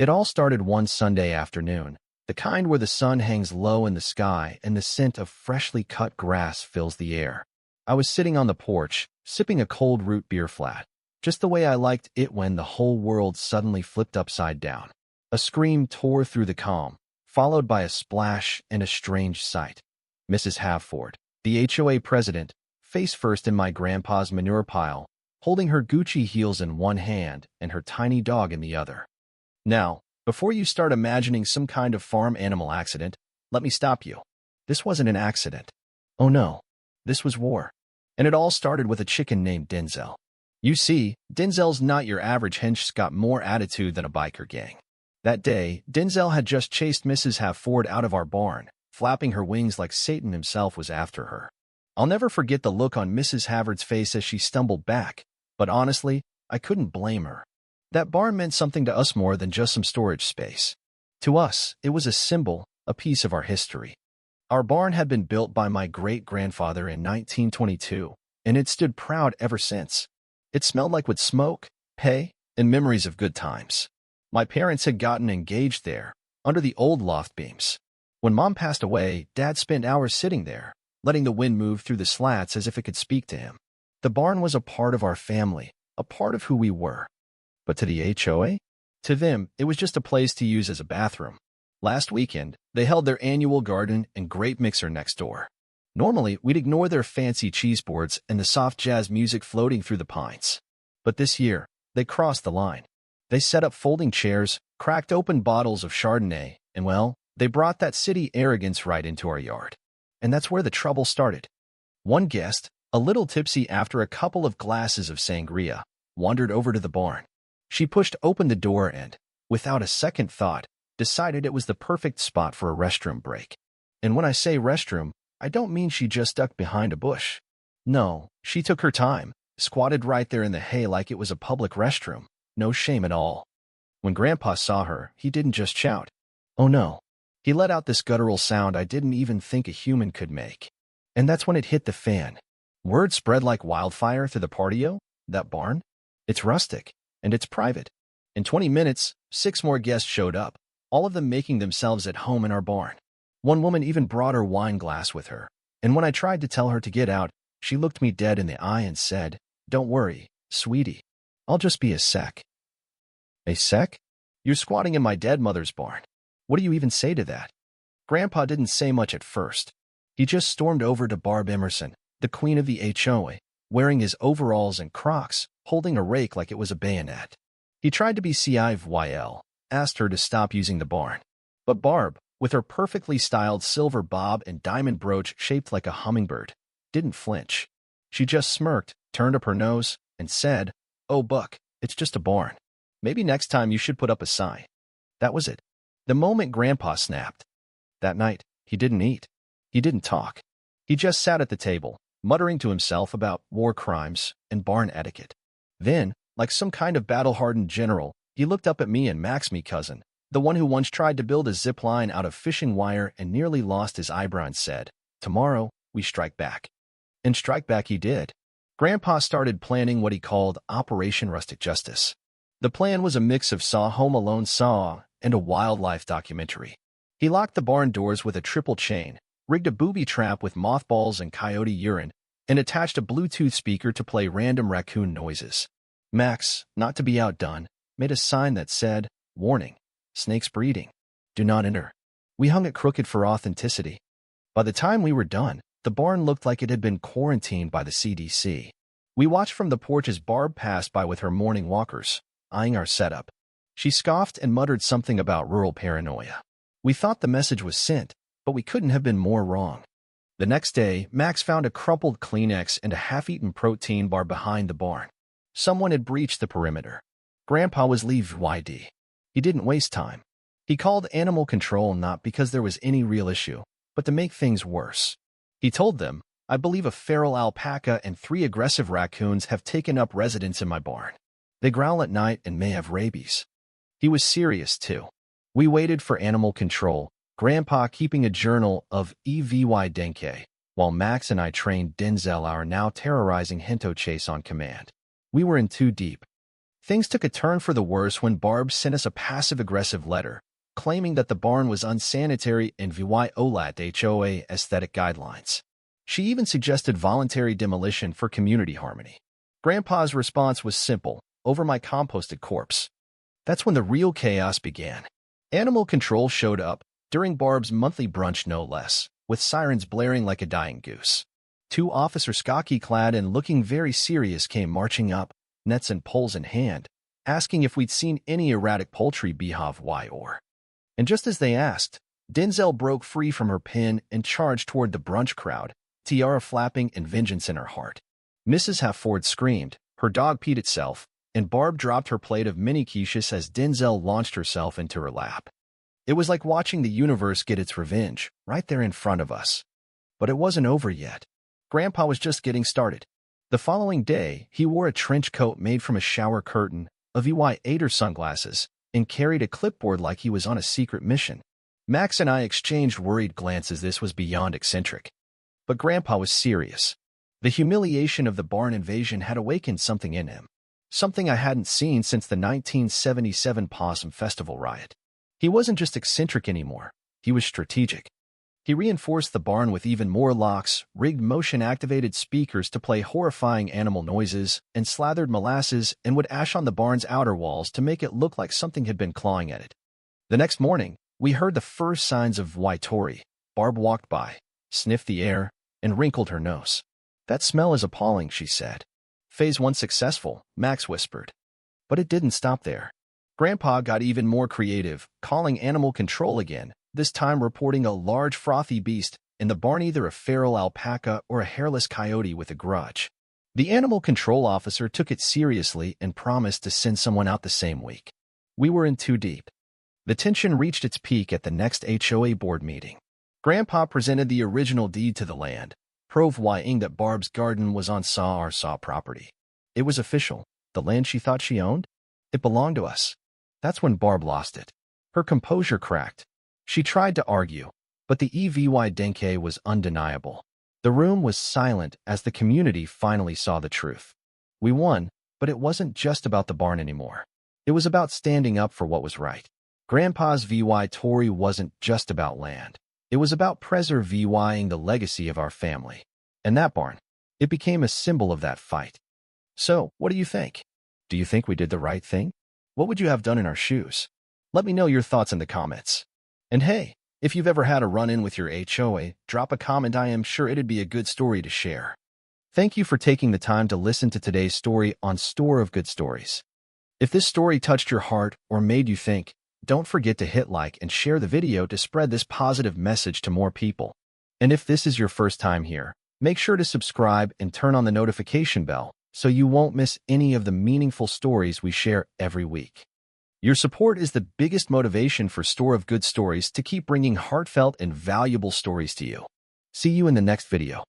It all started one Sunday afternoon, the kind where the sun hangs low in the sky and the scent of freshly cut grass fills the air. I was sitting on the porch, sipping a cold root beer flat, just the way I liked it when the whole world suddenly flipped upside down. A scream tore through the calm, followed by a splash and a strange sight. Mrs. Havford, the HOA president, face first in my grandpa's manure pile, holding her Gucci heels in one hand and her tiny dog in the other. Now, before you start imagining some kind of farm animal accident, let me stop you. This wasn't an accident. Oh no, this was war. And it all started with a chicken named Denzel. You see, Denzel's not your average hench's got more attitude than a biker gang. That day, Denzel had just chased Mrs. Havford out of our barn, flapping her wings like Satan himself was after her. I'll never forget the look on Mrs. Havford's face as she stumbled back, but honestly, I couldn't blame her. That barn meant something to us more than just some storage space. To us, it was a symbol, a piece of our history. Our barn had been built by my great-grandfather in 1922, and it stood proud ever since. It smelled like wood smoke, hay, and memories of good times. My parents had gotten engaged there, under the old loft beams. When Mom passed away, Dad spent hours sitting there, letting the wind move through the slats as if it could speak to him. The barn was a part of our family, a part of who we were. But to the HOA? To them, it was just a place to use as a bathroom. Last weekend, they held their annual garden and grape mixer next door. Normally, we'd ignore their fancy cheese boards and the soft jazz music floating through the pines. But this year, they crossed the line. They set up folding chairs, cracked open bottles of Chardonnay, and well, they brought that city arrogance right into our yard. And that's where the trouble started. One guest, a little tipsy after a couple of glasses of sangria, wandered over to the barn. She pushed open the door and, without a second thought, decided it was the perfect spot for a restroom break. And when I say restroom, I don't mean she just ducked behind a bush. No, she took her time, squatted right there in the hay like it was a public restroom. No shame at all. When Grandpa saw her, he didn't just shout. Oh no. He let out this guttural sound I didn't even think a human could make. And that's when it hit the fan. Word spread like wildfire through the patio, that barn. It's rustic, and it's private. In 20 minutes, 6 more guests showed up, all of them making themselves at home in our barn. One woman even brought her wine glass with her, and when I tried to tell her to get out, she looked me dead in the eye and said, "Don't worry, sweetie. I'll just be a sec." A sec? You're squatting in my dead mother's barn. What do you even say to that? Grandpa didn't say much at first. He just stormed over to Barb Emerson, the queen of the HOA, wearing his overalls and Crocs, holding a rake like it was a bayonet. He tried to be civil, asked her to stop using the barn. But Barb, with her perfectly styled silver bob and diamond brooch shaped like a hummingbird, didn't flinch. She just smirked, turned up her nose, and said, "Oh, Buck, it's just a barn. Maybe next time you should put up a sign." That was it. The moment Grandpa snapped. That night, he didn't eat. He didn't talk. He just sat at the table, muttering to himself about war crimes and barn etiquette. Then, like some kind of battle-hardened general, he looked up at me and Max, me cousin, the one who once tried to build a zip line out of fishing wire and nearly lost his eyebrow, and said, "Tomorrow, we strike back." And strike back he did. Grandpa started planning what he called Operation Rustic Justice. The plan was a mix of Saw Home Alone Saw and a wildlife documentary. He locked the barn doors with a triple chain, rigged a booby trap with mothballs and coyote urine, and attached a Bluetooth speaker to play random raccoon noises. Max, not to be outdone, made a sign that said, "Warning, snakes breeding. Do not enter." We hung it crooked for authenticity. By the time we were done, the barn looked like it had been quarantined by the CDC. We watched from the porch as Barb passed by with her morning walkers, eyeing our setup. She scoffed and muttered something about rural paranoia. We thought the message was sent, but we couldn't have been more wrong. The next day, Max found a crumpled Kleenex and a half-eaten protein bar behind the barn. Someone had breached the perimeter. Grandpa was livid. He didn't waste time. He called animal control not because there was any real issue, but to make things worse. He told them, "I believe a feral alpaca and 3 aggressive raccoons have taken up residence in my barn. They growl at night and may have rabies." He was serious, too. We waited for animal control, Grandpa keeping a journal of EVY Denke, while Max and I trained Denzel our now terrorizing Hento chase on command. We were in too deep. Things took a turn for the worse when Barb sent us a passive-aggressive letter, claiming that the barn was unsanitary and violated HOA aesthetic guidelines. She even suggested voluntary demolition for community harmony. Grandpa's response was simple: "Over my composted corpse." That's when the real chaos began. Animal control showed up, during Barb's monthly brunch no less, with sirens blaring like a dying goose. 2 officers khaki-clad and looking very serious came marching up, nets and poles in hand, asking if we'd seen any erratic poultry behavior or. And just as they asked, Denzel broke free from her pen and charged toward the brunch crowd, tiara flapping and vengeance in her heart. Mrs. Halford screamed, her dog peed itself, and Barb dropped her plate of mini quiches as Denzel launched herself into her lap. It was like watching the universe get its revenge, right there in front of us. But it wasn't over yet. Grandpa was just getting started. The following day, he wore a trench coat made from a shower curtain, aviator sunglasses, and carried a clipboard like he was on a secret mission. Max and I exchanged worried glances. This was beyond eccentric. But Grandpa was serious. The humiliation of the barn invasion had awakened something in him. Something I hadn't seen since the 1977 Possum Festival riot. He wasn't just eccentric anymore. He was strategic. He reinforced the barn with even more locks, rigged motion-activated speakers to play horrifying animal noises, and slathered molasses and wood ash on the barn's outer walls to make it look like something had been clawing at it. The next morning, we heard the first signs of Tori. Barb walked by, sniffed the air, and wrinkled her nose. "That smell is appalling," she said. "Phase 1 successful," Max whispered. But it didn't stop there. Grandpa got even more creative, calling animal control again, this time reporting a large frothy beast in the barn, either a feral alpaca or a hairless coyote with a grudge. The animal control officer took it seriously and promised to send someone out the same week. We were in too deep. The tension reached its peak at the next HOA board meeting. Grandpa presented the original deed to the land, proving that Barb's garden was on Saw property. It was official. The land she thought she owned? It belonged to us. That's when Barb lost it. Her composure cracked. She tried to argue, but the evidence was undeniable. The room was silent as the community finally saw the truth. We won, but it wasn't just about the barn anymore. It was about standing up for what was right. Grandpa's Tori wasn't just about land. It was about preserving the legacy of our family. And that barn, it became a symbol of that fight. So, what do you think? Do you think we did the right thing? What would you have done in our shoes? Let me know your thoughts in the comments. And hey, if you've ever had a run-in with your HOA, drop a comment. I am sure it'd be a good story to share. Thank you for taking the time to listen to today's story on Store of Good Stories. If this story touched your heart or made you think, don't forget to hit like and share the video to spread this positive message to more people. And if this is your first time here, make sure to subscribe and turn on the notification bell so you won't miss any of the meaningful stories we share every week. Your support is the biggest motivation for Store of Good Stories to keep bringing heartfelt and valuable stories to you. See you in the next video.